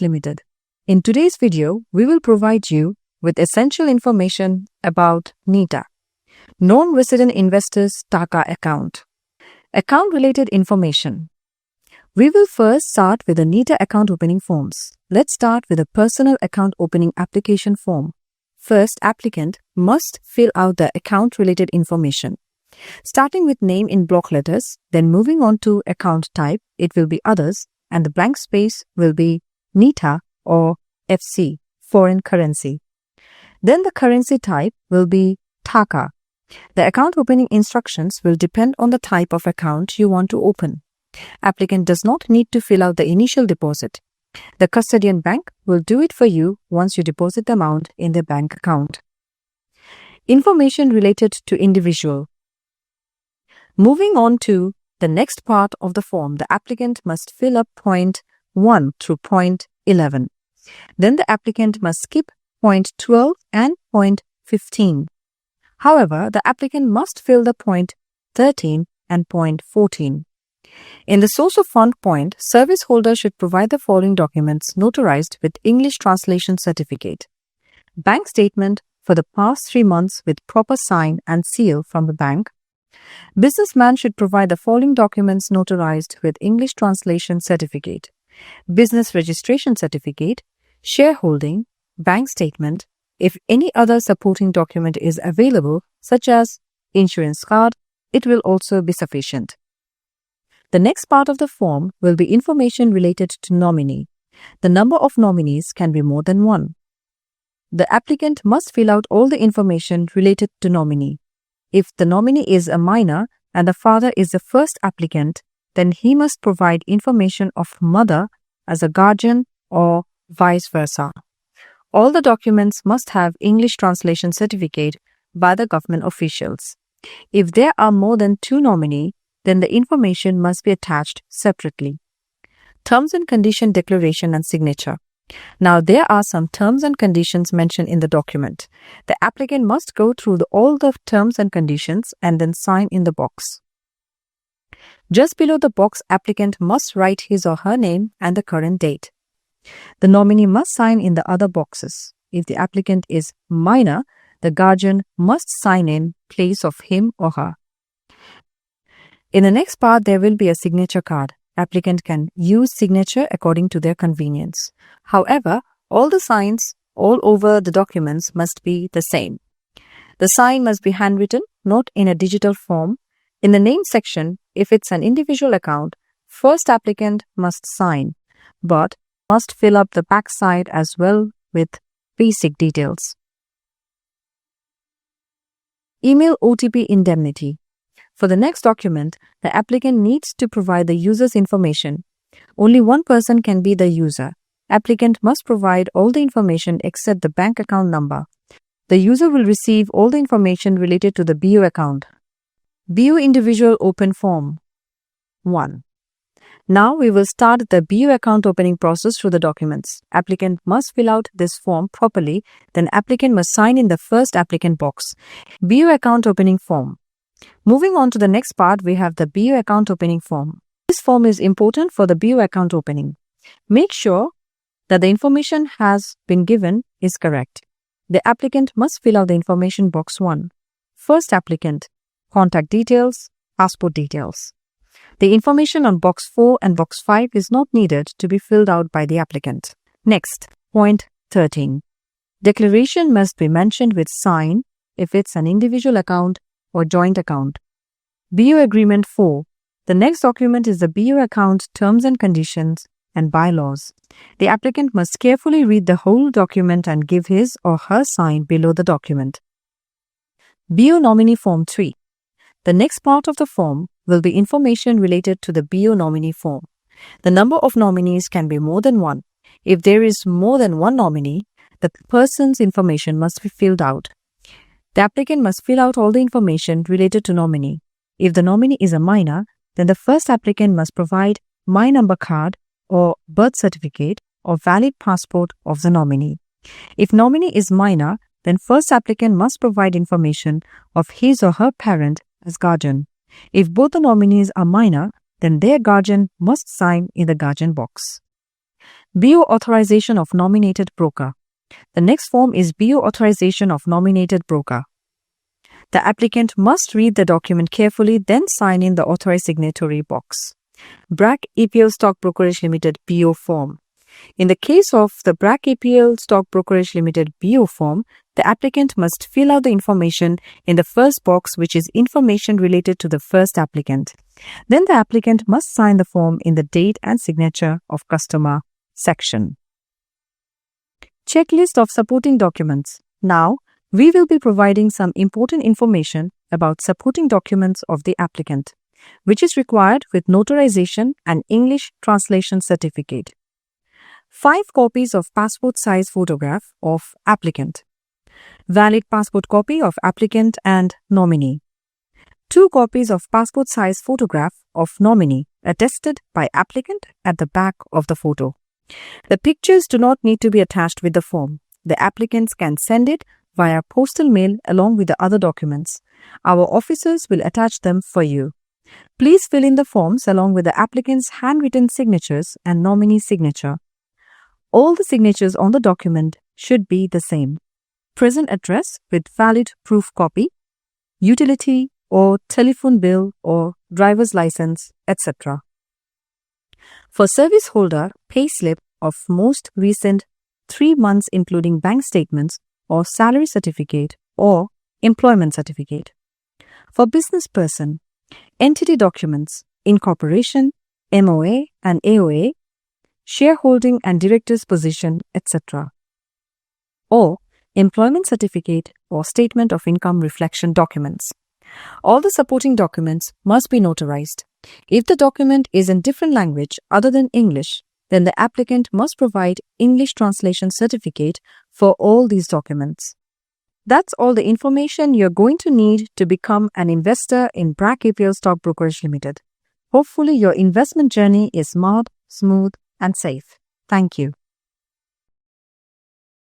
Ltd. In today's video, we will provide you with essential information about NITA, Non-Resident Investors TACA account. Account-related information. We will first start with the NITA account opening forms. Let's start with the personal account opening application form. First, applicant must fill out the account-related information. Starting with name in block letters, then moving on to account type, it will be others, and the blank space will be NITA or FC, foreign currency. Then the currency type will be TACA. The account opening instructions will depend on the type of account you want to open. Applicant does not need to fill out the initial deposit. The custodian bank will do it for you once you deposit the amount in their bank account. Information related to individual. Moving on to the next part of the form, the applicant must fill up point 1 through point 11. Then the applicant must skip point 12 and point 15. However, the applicant must fill the point 13 and point 14. In the source of fund point, service holder should provide the following documents notarized with English translation certificate. Bank statement for the past 3 months with proper sign and seal from the bank. Businessman should provide the following documents notarized with English translation certificate. Business registration certificate, shareholding, bank statement. If any other supporting document is available, such as insurance card, it will also be sufficient. The next part of the form will be information related to nominee. The number of nominees can be more than one. The applicant must fill out all the information related to nominee. If the nominee is a minor and the father is the first applicant, then he must provide information of mother as a guardian or vice versa. All the documents must have English translation certificate by the government officials. If there are more than 2 nominees, then the information must be attached separately. Terms and condition declaration and signature. Now, there are some terms and conditions mentioned in the document. The applicant must go through all the terms and conditions and then sign in the box. Just below the box, applicant must write his or her name and the current date. The nominee must sign in the other boxes. If the applicant is minor, the guardian must sign in place of him or her. In the next part, there will be a signature card. Applicant can use signature according to their convenience. However, all the signs all over the documents must be the same. The sign must be handwritten, not in a digital form. In the name section, if it's an individual account, first applicant must sign, but must fill up the back side as well with basic details. Email OTP indemnity. For the next document, the applicant needs to provide the user's information. Only one person can be the user. Applicant must provide all the information except the bank account number. The user will receive all the information related to the BO account. BO individual open form 1. Now we will start the BO account opening process through the documents. Applicant must fill out this form properly, then applicant must sign in the first applicant box. BO account opening form. Moving on to the next part, we have the BO account opening form. This form is important for the BO account opening. Make sure that the information has been given is correct. The applicant must fill out the information box 1. First applicant, contact details, passport details. The information on box 4 and box 5 is not needed to be filled out by the applicant. Next, point 13. Declaration must be mentioned with sign if it's an individual account or joint account. BO Agreement 4. The next document is the BO account terms and conditions and bylaws. The applicant must carefully read the whole document and give his or her sign below the document. BO Nominee Form 3. The next part of the form will be information related to the BO nominee form. The number of nominees can be more than one. If there is more than one nominee, the person's information must be filled out. The applicant must fill out all the information related to nominee. If the nominee is a minor, then the first applicant must provide My Number card or birth certificate or valid passport of the nominee. If nominee is minor, then first applicant must provide information of his or her parent as guardian. If both the nominees are minor, then their guardian must sign in the guardian box. BO authorization of nominated broker. The next form is BO authorization of nominated broker. The applicant must read the document carefully, then sign in the authorized signatory box. BRAC EPL Stock Brokerage Ltd BO form. In the case of the BRAC EPL Stock Brokerage Ltd BO form, the applicant must fill out the information in the first box, which is information related to the first applicant. Then the applicant must sign the form in the date and signature of customer section. Checklist of supporting documents. Now, we will be providing some important information about supporting documents of the applicant, which is required with notarization and English translation certificate. 5 copies of passport size photograph of applicant. Valid passport copy of applicant and nominee. 2 copies of passport size photograph of nominee attested by applicant at the back of the photo. The pictures do not need to be attached with the form. The applicants can send it via postal mail along with the other documents. Our officers will attach them for you. Please fill in the forms along with the applicant's handwritten signatures and nominee signature. All the signatures on the document should be the same. Present address with valid proof copy, utility or telephone bill or driver's license, etc. For service holder, payslip of most recent 3 months including bank statements or salary certificate or employment certificate. For business person, entity documents, incorporation, MOA and AOA, shareholding and director's position, etc. Or employment certificate or statement of income reflection documents. All the supporting documents must be notarized. If the document is in different language other than English, then the applicant must provide English translation certificate for all these documents. That's all the information you're going to need to become an investor in BRAC EPL Stock Brokerage Ltd. Hopefully your investment journey is smart, smooth and safe. Thank you.